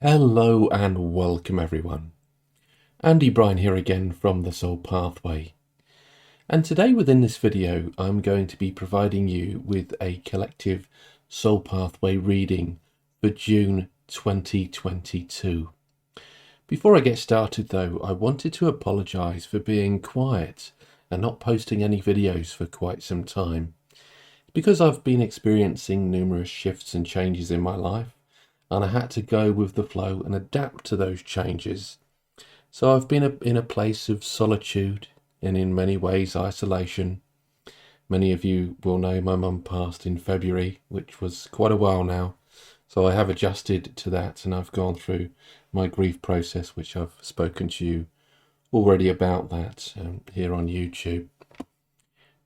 Hello and welcome everyone. Andy Bryan here again from The Soul Pathway. And today within this video I'm going to be providing you with a collective Soul Pathway reading for June 2022. Before I get started though, I wanted to apologise for being quiet and not posting any videos for quite some time. Because I've been experiencing numerous shifts and changes in my life, and I had to go with the flow and adapt to those changes. So I've been in a place of solitude and in many ways isolation. Many of you will know my mum passed in February, which was quite a while now. So I have adjusted to that and I've gone through my grief process, which I've spoken to you already about that here on YouTube.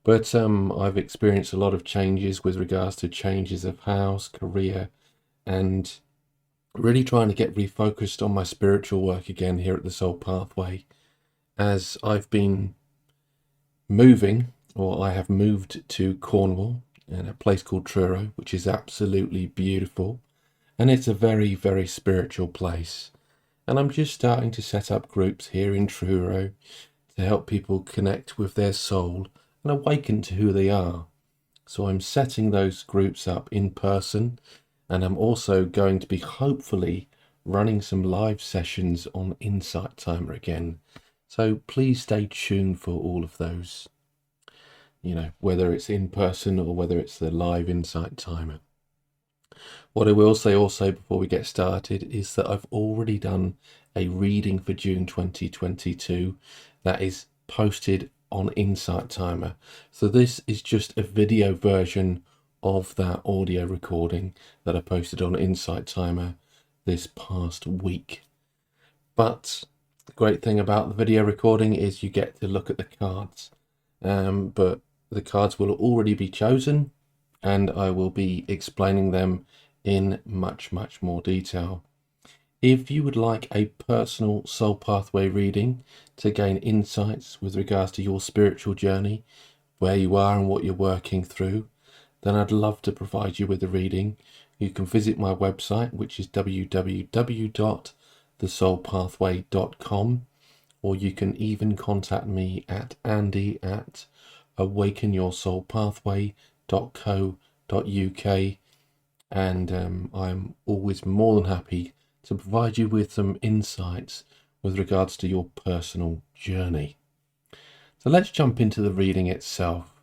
But I've experienced a lot of changes with regards to changes of house, career, and really trying to get refocused on my spiritual work again here at the Soul Pathway, as I've been moving, or I have moved to Cornwall in a place called Truro, which is absolutely beautiful, and it's a very, very spiritual place. And I'm just starting to set up groups here in Truro to help people connect with their soul and awaken to who they are. So I'm setting those groups up in person, and I'm also going to be hopefully running some live sessions on Insight Timer again. So please stay tuned for all of those, whether it's in person or whether it's the live Insight Timer. What I will say also before we get started is that I've already done a reading for June 2022 that is posted on Insight Timer. So this is just a video version of that audio recording that I posted on Insight Timer this past week. But the great thing about the video recording is you get to look at the cards. But the cards will already be chosen and I will be explaining them in much, much more detail. If you would like a personal Soul Pathway reading to gain insights with regards to your spiritual journey, where you are and what you're working through, then I'd love to provide you with a reading. You can visit my website, which is www.thesoulpathway.com, or you can even contact me at andy@awakenyoursoulpathway.co.uk, and I'm always more than happy to provide you with some insights with regards to your personal journey. So let's jump into the reading itself.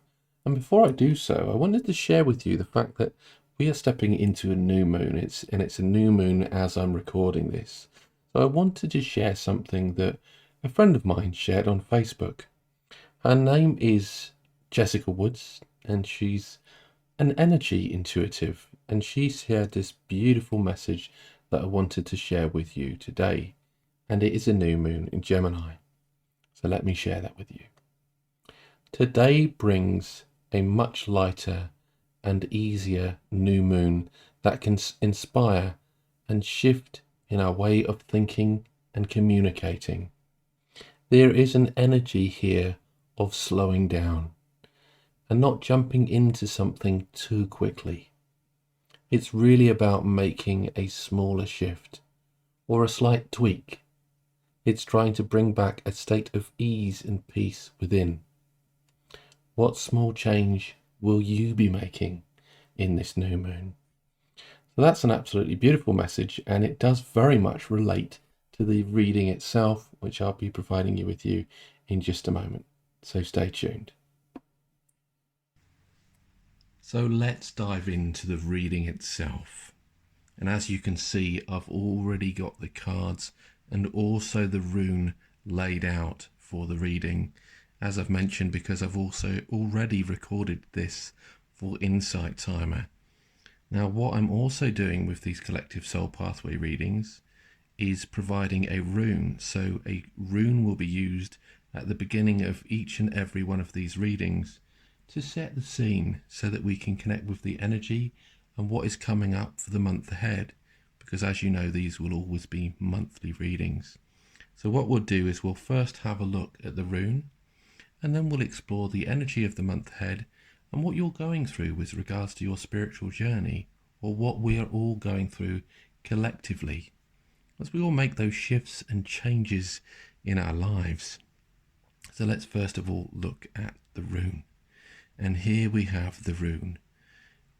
And before I do so, I wanted to share with you the fact that we are stepping into a new moon. It's a new moon as I'm recording this. So I wanted to share something that a friend of mine shared on Facebook. Her name is Jessica Woods, and she's an energy intuitive, and she shared this beautiful message that I wanted to share with you today. And it is a new moon in Gemini. So let me share that with you. Today brings a much lighter and easier new moon that can inspire and shift in our way of thinking and communicating. There is an energy here of slowing down and not jumping into something too quickly. It's really about making a smaller shift or a slight tweak. It's trying to bring back a state of ease and peace within. What small change will you be making in this new moon? So that's an absolutely beautiful message, and it does very much relate to the reading itself, which I'll be providing you with you in just a moment. So stay tuned. So let's dive into the reading itself. And as you can see, I've already got the cards and also the rune laid out for the reading, as I've mentioned, because I've also already recorded this for Insight Timer. Now, what I'm also doing with these collective Soul Pathway readings is providing a rune. So a rune will be used at the beginning of each and every one of these readings to set the scene so that we can connect with the energy and what is coming up for the month ahead, because as you know, these will always be monthly readings. So what we'll do is we'll first have a look at the rune, and then we'll explore the energy of the month ahead and what you're going through with regards to your spiritual journey, or what we are all going through collectively. as we all make those shifts and changes in our lives. So let's first of all look at the rune. And here we have the rune,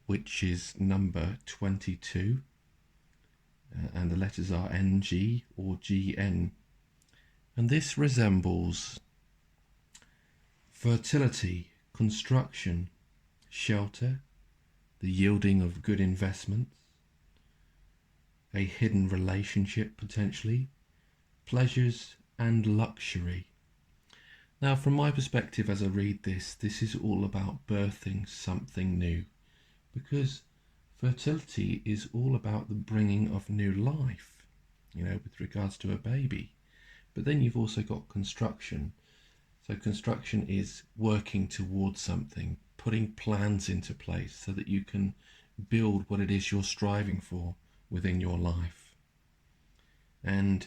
which is number 22. And the letters are NG or GN. And this resembles fertility, construction, shelter, the yielding of good investments, a hidden relationship potentially, pleasures and luxury. Now, from my perspective as I read this is all about birthing something new, because fertility is all about the bringing of new life, with regards to a baby. But then you've also got construction. So construction is working towards something, putting plans into place so that you can build what it is you're striving for within your life. And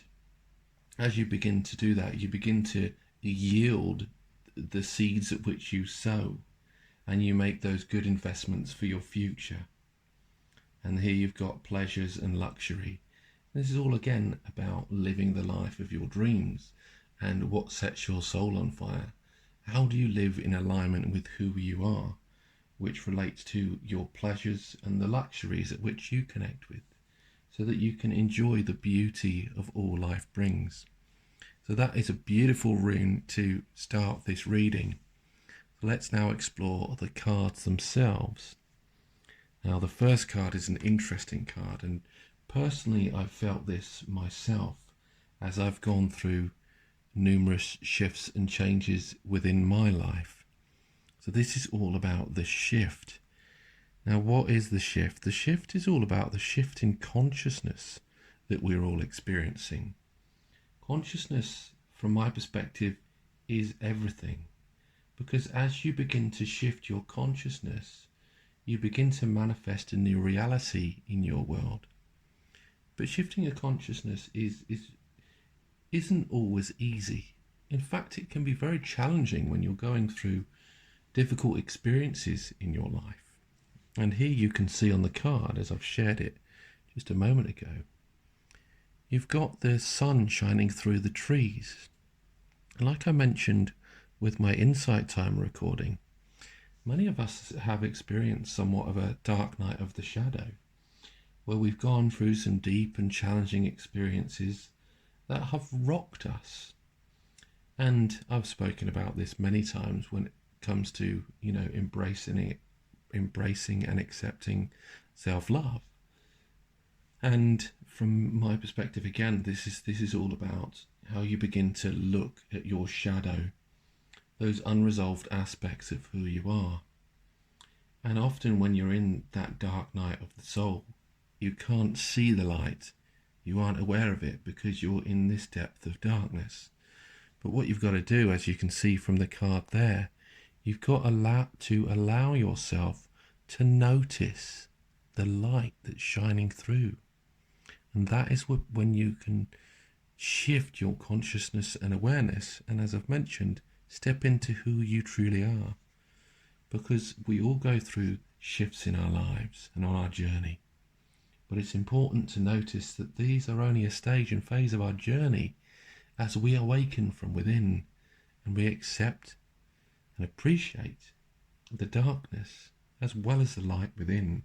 as you begin to do that, you begin to yield the seeds at which you sow, and you make those good investments for your future. And here you've got pleasures and luxury. This is all again about living the life of your dreams and what sets your soul on fire. How do you live in alignment with who you are, which relates to your pleasures and the luxuries at which you connect with, so that you can enjoy the beauty of all life brings. So that is a beautiful rune to start this reading. Let's now explore the cards themselves. Now, the first card is an interesting card, and personally I've felt this myself as I've gone through numerous shifts and changes within my life. So this is all about the shift. Now, what is the shift? The shift is all about the shift in consciousness that we're all experiencing. Consciousness, from my perspective, is everything, because as you begin to shift your consciousness, you begin to manifest a new reality in your world. But shifting a consciousness isn't always easy. In fact, it can be very challenging when you're going through difficult experiences in your life. And here you can see on the card, as I've shared it just a moment ago, you've got the sun shining through the trees. And like I mentioned with my Insight Time recording, many of us have experienced somewhat of a dark night of the shadow, where we've gone through some deep and challenging experiences that have rocked us. And I've spoken about this many times when it comes to, embracing and accepting self-love. And from my perspective, again, this is all about how you begin to look at your shadow, those unresolved aspects of who you are. And often when you're in that dark night of the soul, you can't see the light. You aren't aware of it because you're in this depth of darkness. But what you've got to do, as you can see from the card there, you've got to allow yourself to notice the light that's shining through. And that is when you can shift your consciousness and awareness, and as I've mentioned, step into who you truly are. Because we all go through shifts in our lives and on our journey. But it's important to notice that these are only a stage and phase of our journey as we awaken from within and we accept and appreciate the darkness as well as the light within.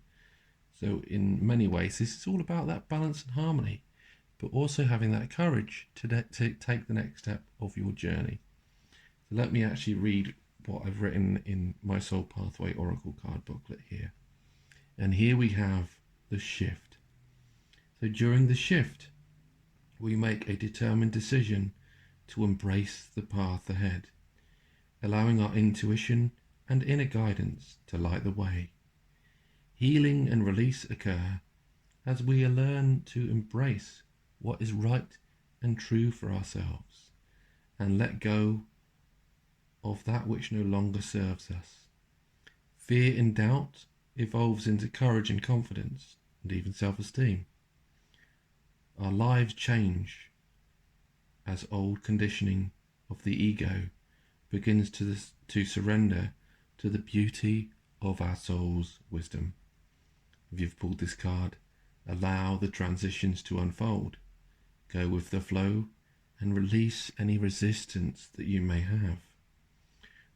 So in many ways, this is all about that balance and harmony, but also having that courage to take the next step of your journey. So let me actually read what I've written in my Soul Pathway Oracle card booklet here. And here we have the shift. So during the shift, we make a determined decision to embrace the path ahead, allowing our intuition and inner guidance to light the way. Healing and release occur as we learn to embrace what is right and true for ourselves and let go of that which no longer serves us. Fear and doubt evolves into courage and confidence and even self-esteem. Our lives change as old conditioning of the ego begins to surrender to the beauty of our soul's wisdom. If you've pulled this card, allow the transitions to unfold. Go with the flow and release any resistance that you may have.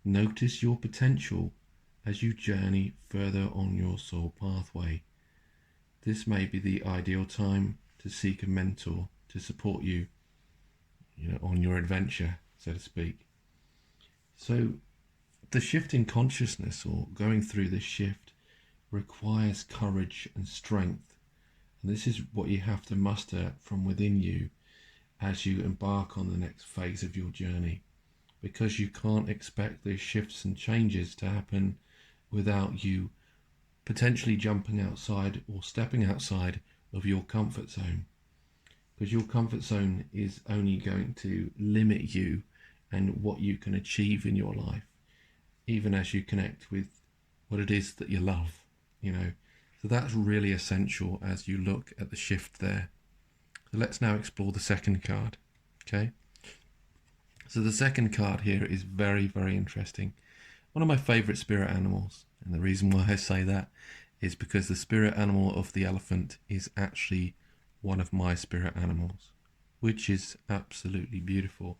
Notice your potential as you journey further on your soul pathway. This may be the ideal time to seek a mentor to support you, on your adventure, so to speak. So the shift in consciousness, or going through this shift, requires courage and strength. And this is what you have to muster from within you as you embark on the next phase of your journey, because you can't expect these shifts and changes to happen without you potentially jumping outside or stepping outside of your comfort zone, because your comfort zone is only going to limit you and what you can achieve in your life, even as you connect with what it is that you love. So that's really essential as you look at the shift there. So let's now explore the second card. Okay, so the second card here is very, very interesting. One of my favorite spirit animals, and the reason why I say that is because the spirit animal of the elephant is actually one of my spirit animals, which is absolutely beautiful.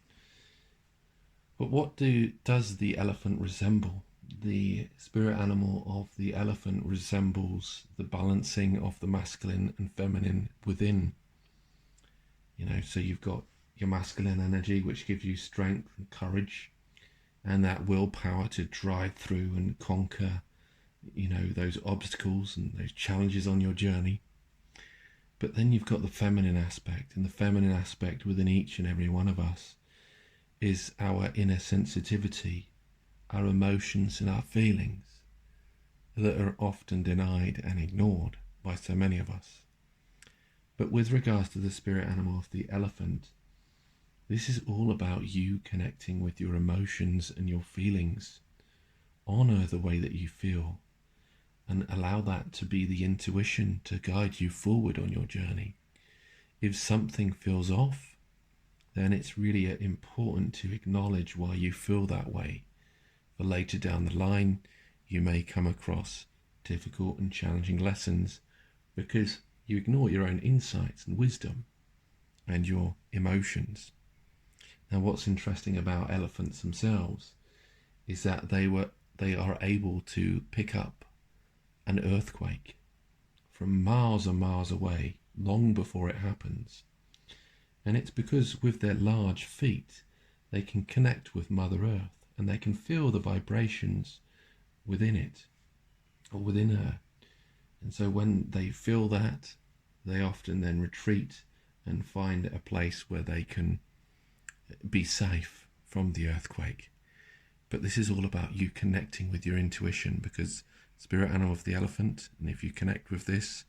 But what does the elephant resemble? The spirit animal of the elephant resembles the balancing of the masculine and feminine within. So you've got your masculine energy, which gives you strength and courage and that willpower to drive through and conquer, those obstacles and those challenges on your journey. But then you've got the feminine aspect, and the feminine aspect within each and every one of us is our inner sensitivity, our emotions and our feelings that are often denied and ignored by so many of us. But with regards to the spirit animal of the elephant, this is all about you connecting with your emotions and your feelings. Honor the way that you feel and allow that to be the intuition to guide you forward on your journey. If something feels off, then it's really important to acknowledge why you feel that way. For later down the line, you may come across difficult and challenging lessons because you ignore your own insights and wisdom and your emotions. Now, what's interesting about elephants themselves is that they are able to pick up an earthquake from miles and miles away long before it happens. And it's because with their large feet, they can connect with Mother Earth and they can feel the vibrations within it or within her. And so when they feel that, they often then retreat and find a place where they can be safe from the earthquake. But this is all about you connecting with your intuition, because spirit animal of the elephant, and if you connect with this,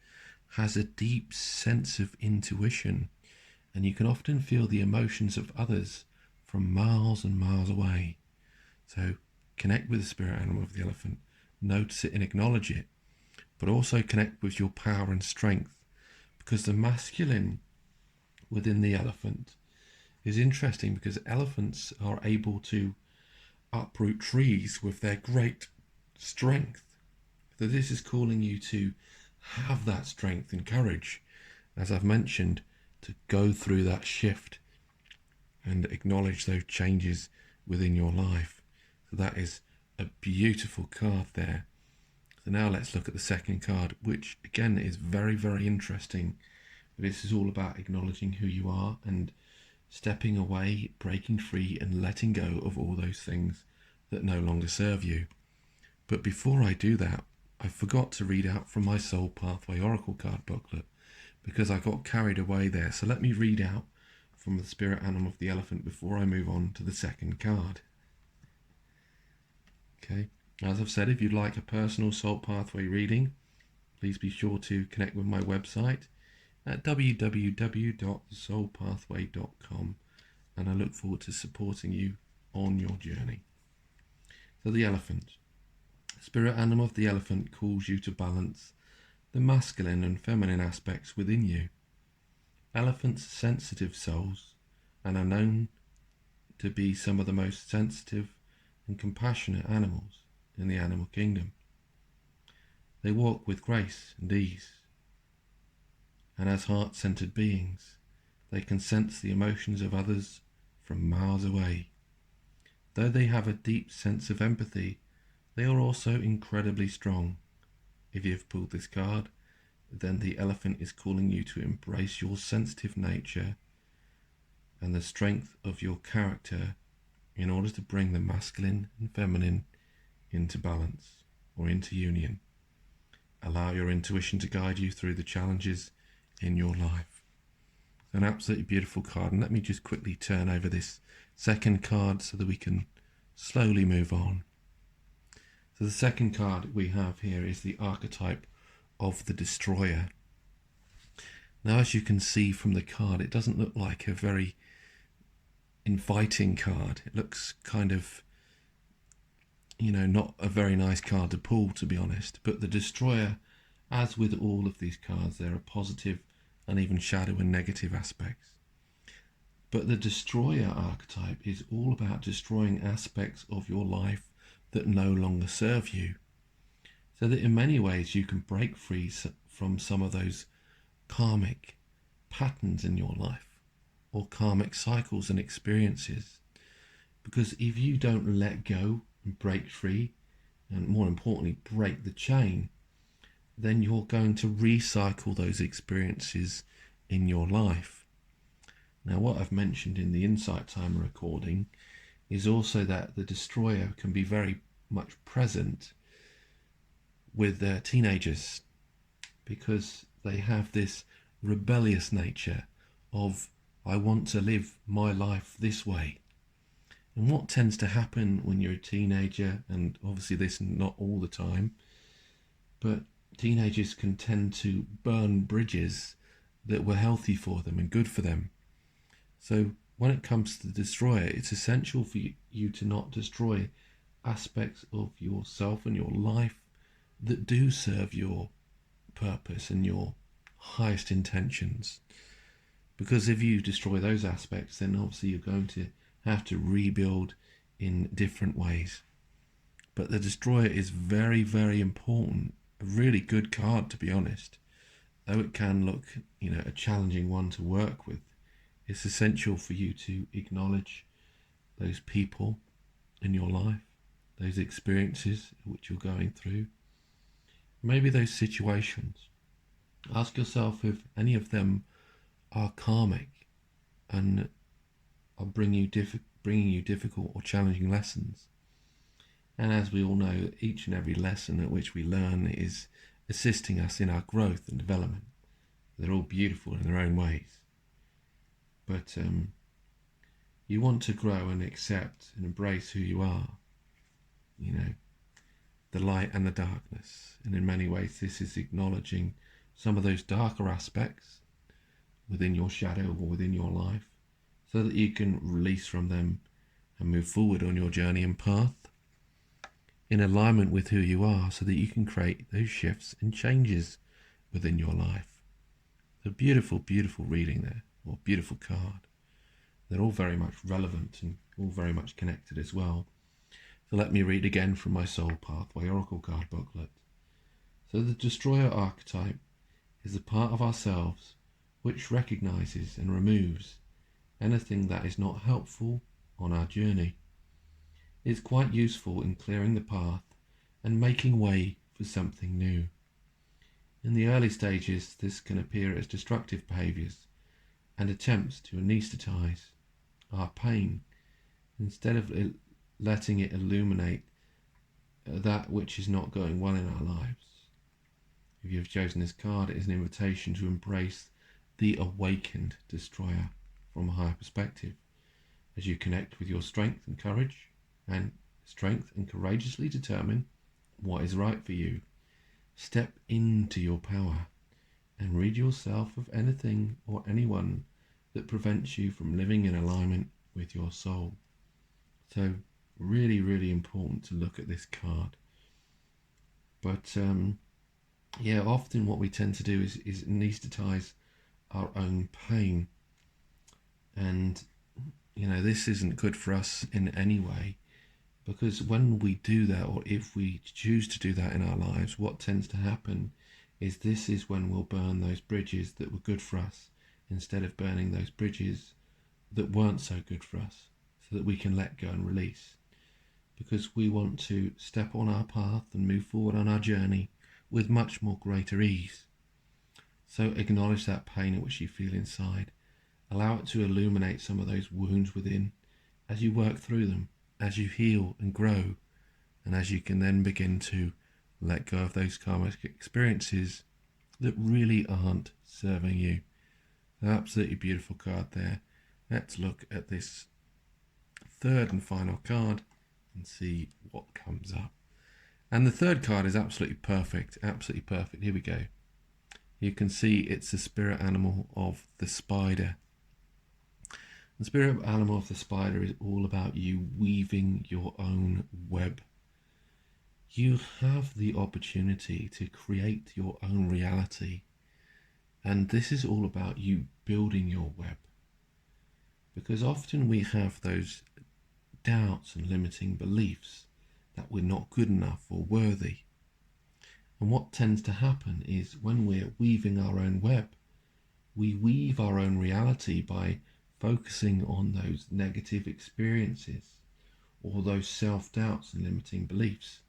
has a deep sense of intuition, and you can often feel the emotions of others from miles and miles away. So connect with the spirit animal of the elephant, notice it and acknowledge it, but also connect with your power and strength, because the masculine within the elephant is interesting, because elephants are able to uproot trees with their great strength. So this is calling you to have that strength and courage, as I've mentioned, to go through that shift and acknowledge those changes within your life. So that is a beautiful card there. So now let's look at the second card, which again is very, very interesting. This is all about acknowledging who you are and stepping away, breaking free and letting go of all those things that no longer serve you. But before I do that, I forgot to read out from my Soul Pathway Oracle card booklet because I got carried away there. So let me read out from the spirit animal of the elephant before I move on to the second card. Okay, as I've said, if you'd like a personal Soul Pathway reading, please be sure to connect with my website at www.soulpathway.com, and I look forward to supporting you on your journey. So the elephant. Spirit animal of the elephant calls you to balance the masculine and feminine aspects within you. Elephants are sensitive souls and are known to be some of the most sensitive and compassionate animals in the animal kingdom. They walk with grace and ease, and as heart-centered beings, They can sense the emotions of others from miles away. Though they have a deep sense of empathy, they are also incredibly strong. If you've pulled this card, then the elephant is calling you to embrace your sensitive nature and the strength of your character in order to bring the masculine and feminine into balance or into union. Allow your intuition to guide you through the challenges in your life. An absolutely beautiful card. And let me just quickly turn over this second card so that we can slowly move on. So the second card we have here is the archetype of the destroyer. Now, as you can see from the card, it doesn't look like a very inviting card. It looks kind of, not a very nice card to pull, to be honest. But the destroyer, as with all of these cards, there are positive and even shadow and negative aspects. But the destroyer archetype is all about destroying aspects of your life that no longer serve you, so that in many ways you can break free from some of those karmic patterns in your life or karmic cycles and experiences. Because if you don't let go and break free, and more importantly break the chain, then you're going to recycle those experiences in your life. Now, what I've mentioned in the Insight Timer recording is also that the destroyer can be very much present with teenagers, because they have this rebellious nature of, I want to live my life this way. And what tends to happen when you're a teenager, and obviously this not all the time, but teenagers can tend to burn bridges that were healthy for them and good for them. So when it comes to the destroyer, it's essential for you to not destroy aspects of yourself and your life that do serve your purpose and your highest intentions. Because if you destroy those aspects, then obviously you're going to have to rebuild in different ways. But the destroyer is very, very important. A really good card, to be honest. Though it can look, a challenging one to work with, it's essential for you to acknowledge those people in your life, those experiences which you're going through, maybe those situations. Ask yourself if any of them are karmic and are bringing you difficult or challenging lessons. And as we all know, each and every lesson at which we learn is assisting us in our growth and development. They're all beautiful in their own ways. But you want to grow and accept and embrace who you are, the light and the darkness. And in many ways, this is acknowledging some of those darker aspects within your shadow or within your life, so that you can release from them and move forward on your journey and path in alignment with who you are, so that you can create those shifts and changes within your life. A beautiful, beautiful reading there, or beautiful card. They're all very much relevant and all very much connected as well. So let me read again from my Soul Pathway Oracle card booklet. So the destroyer archetype is the part of ourselves which recognizes and removes anything that is not helpful on our journey. It's quite useful in clearing the path and making way for something new. In the early stages, this can appear as destructive behaviors and attempts to anesthetize our pain instead of letting it illuminate that which is not going well in our lives. If you've chosen this card, it is an invitation to embrace the awakened destroyer from a higher perspective as you connect with your strength and courage, and courageously determine what is right for you. Step into your power and rid yourself of anything or anyone that prevents you from living in alignment with your soul. So really, really important to look at this card. But often what we tend to do is anesthetize our own pain. And, this isn't good for us in any way. Because when we do that, or if we choose to do that in our lives, what tends to happen is this is when we'll burn those bridges that were good for us instead of burning those bridges that weren't so good for us, so that we can let go and release. Because we want to step on our path and move forward on our journey with much more greater ease. So acknowledge that pain in which you feel inside. Allow it to illuminate some of those wounds within as you work through them, as you heal and grow, and as you can then begin to let go of those karmic experiences that really aren't serving you. An absolutely beautiful card there. Let's look at this third and final card and see what comes up. And the third card is absolutely perfect, absolutely perfect. Here we go. You can see it's the spirit animal of the spider. The spirit animal of the spider is all about you weaving your own web. You have the opportunity to create your own reality. And this is all about you building your web. Because often we have those doubts and limiting beliefs that we're not good enough or worthy. And what tends to happen is when we're weaving our own web, we weave our own reality by focusing on those negative experiences or those self-doubts and limiting beliefs.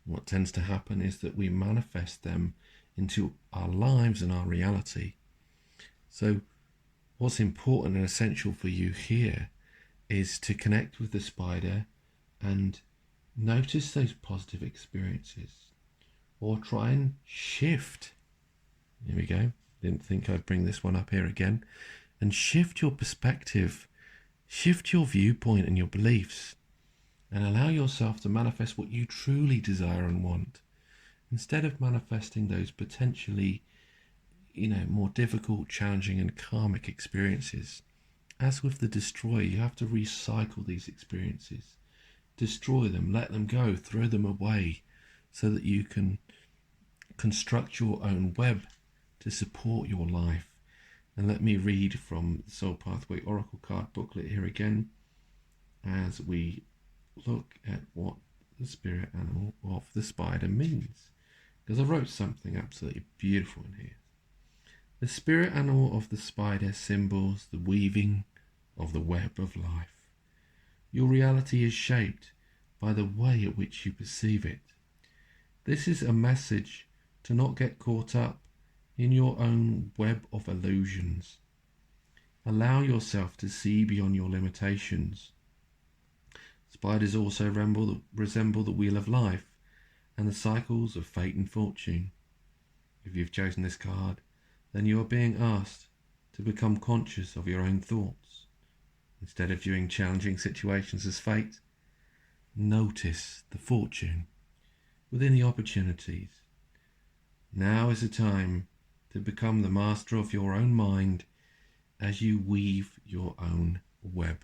What tends to happen is that we manifest them into our lives and our reality. So what's important and essential for you here is to connect with the spider and notice those positive experiences, or try and shift. Here we go. Didn't think I'd bring this one up here again. And shift your perspective, shift your viewpoint and your beliefs, and allow yourself to manifest what you truly desire and want, instead of manifesting those potentially, more difficult, challenging and karmic experiences. As with the destroyer, you have to recycle these experiences, destroy them, let them go, throw them away, so that you can construct your own web to support your life. And let me read from the Soul Pathway Oracle card booklet here again, as we look at what the spirit animal of the spider means, because I wrote something absolutely beautiful in here. The spirit animal of the spider symbols the weaving of the web of life. Your reality is shaped by the way at which you perceive it. This is a message to not get caught up in your own web of illusions. Allow yourself to see beyond your limitations. Spiders also resemble the wheel of life and the cycles of fate and fortune. If you've chosen this card, then you are being asked to become conscious of your own thoughts. Instead of viewing challenging situations as fate, notice the fortune within the opportunities. Now is the time to become the master of your own mind as you weave your own web.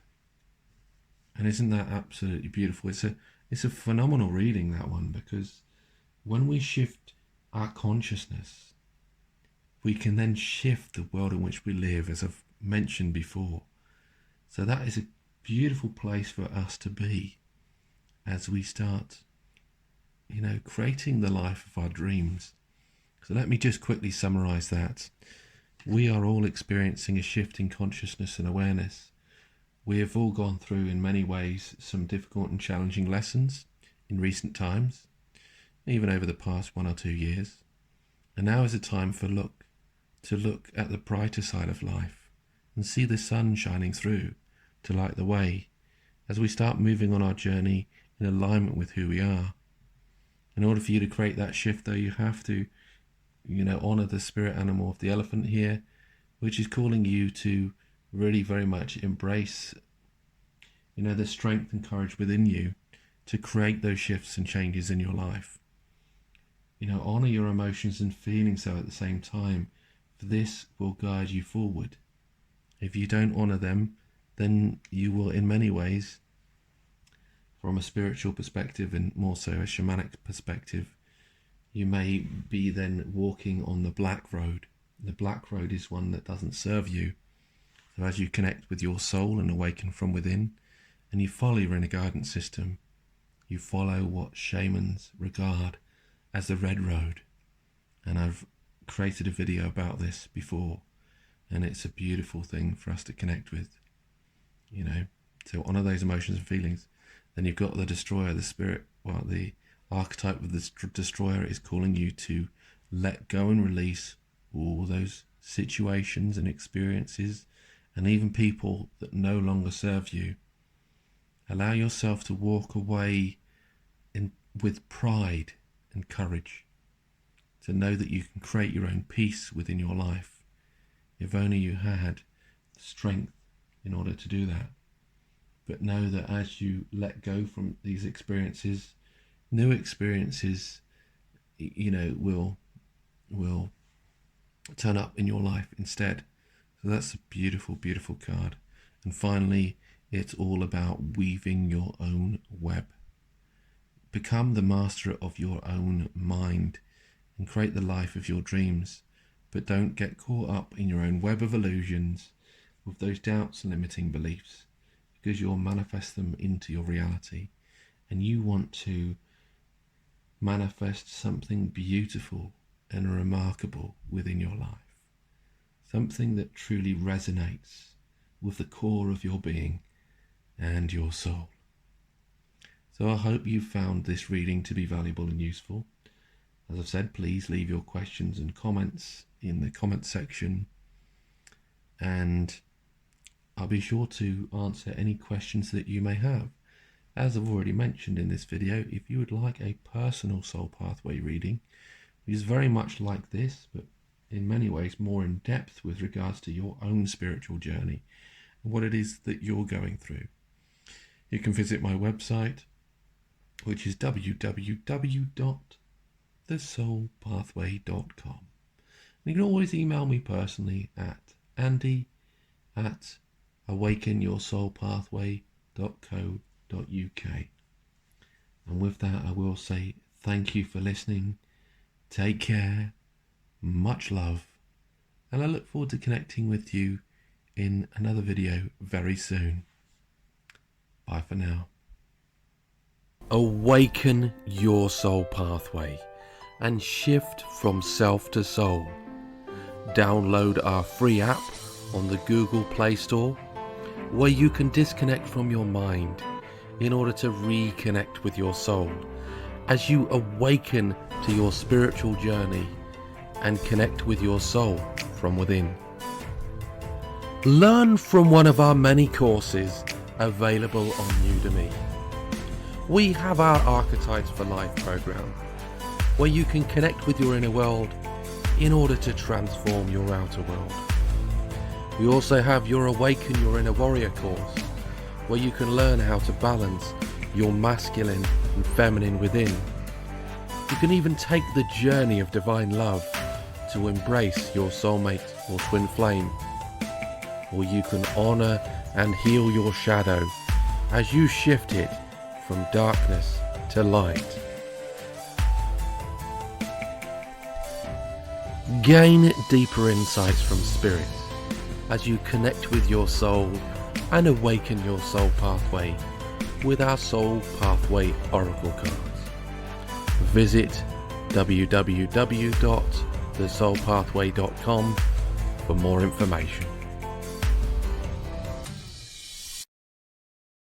And isn't that absolutely beautiful? It's a phenomenal reading, that one, because when we shift our consciousness, we can then shift the world in which we live, as I've mentioned before. So that is a beautiful place for us to be as we start, creating the life of our dreams. So let me just quickly summarize that. We are all experiencing a shift in consciousness and awareness. We have all gone through, in many ways, some difficult and challenging lessons in recent times, even over the past 1 or 2 years. And now is the time to look at the brighter side of life and see the sun shining through to light the way as we start moving on our journey in alignment with who we are. In order for you to create that shift, though, you have to, honor the spirit animal of the elephant here, which is calling you to really very much embrace, the strength and courage within you to create those shifts and changes in your life. Honor your emotions and feelings, though, at the same time, for this will guide you forward. If you don't honor them, then you will, in many ways, from a spiritual perspective and more so a shamanic perspective, you may be then walking on the black road. The black road is one that doesn't serve you. So as you connect with your soul and awaken from within, and you follow your inner guidance system, you follow what shamans regard as the red road. And I've created a video about this before. and it's a beautiful thing for us to connect with, you know. So honor those emotions and feelings. Then you've got the destroyer, the spirit. Well, the archetype of the destroyer is calling you to let go and release all those situations and experiences and even people that no longer serve you. Allow yourself to walk away with pride and courage, to know that you can create your own peace within your life if only you had the strength in order to do that. But know that as you let go from these experiences, new experiences, will turn up in your life instead. So that's a beautiful, beautiful card. And finally, it's all about weaving your own web. Become the master of your own mind and create the life of your dreams. But don't get caught up in your own web of illusions with those doubts and limiting beliefs, because you'll manifest them into your reality. And you want to manifest something beautiful and remarkable within your life. Something that truly resonates with the core of your being and your soul. So I hope you found this reading to be valuable and useful. As I've said, please leave your questions and comments in the comment section, and I'll be sure to answer any questions that you may have. As I've already mentioned in this video, if you would like a personal soul pathway reading, which is very much like this, but in many ways more in depth with regards to your own spiritual journey and what it is that you're going through, you can visit my website, which is www.thesoulpathway.com. You can always email me personally at andy@awakenyoursoulpathway.co.uk. And with that, I will say thank you for listening. Take care, much love, and I look forward to connecting with you in another video very soon. Bye for now. Awaken your soul pathway and shift from self to soul. Download our free app on the Google Play Store, where you can disconnect from your mind in order to reconnect with your soul as you awaken to your spiritual journey and connect with your soul from within. Learn from one of our many courses available on Udemy. We have our Archetypes for Life program, where you can connect with your inner world in order to transform your outer world. We also have your Awaken Your Inner Warrior course, where you can learn how to balance your masculine and feminine within. You can even take the journey of divine love to embrace your soulmate or twin flame. Or you can honor and heal your shadow as you shift it from darkness to light. Gain deeper insights from spirit as you connect with your soul and awaken your soul pathway with our Soul Pathway Oracle cards. Visit www.thesoulpathway.com for more information.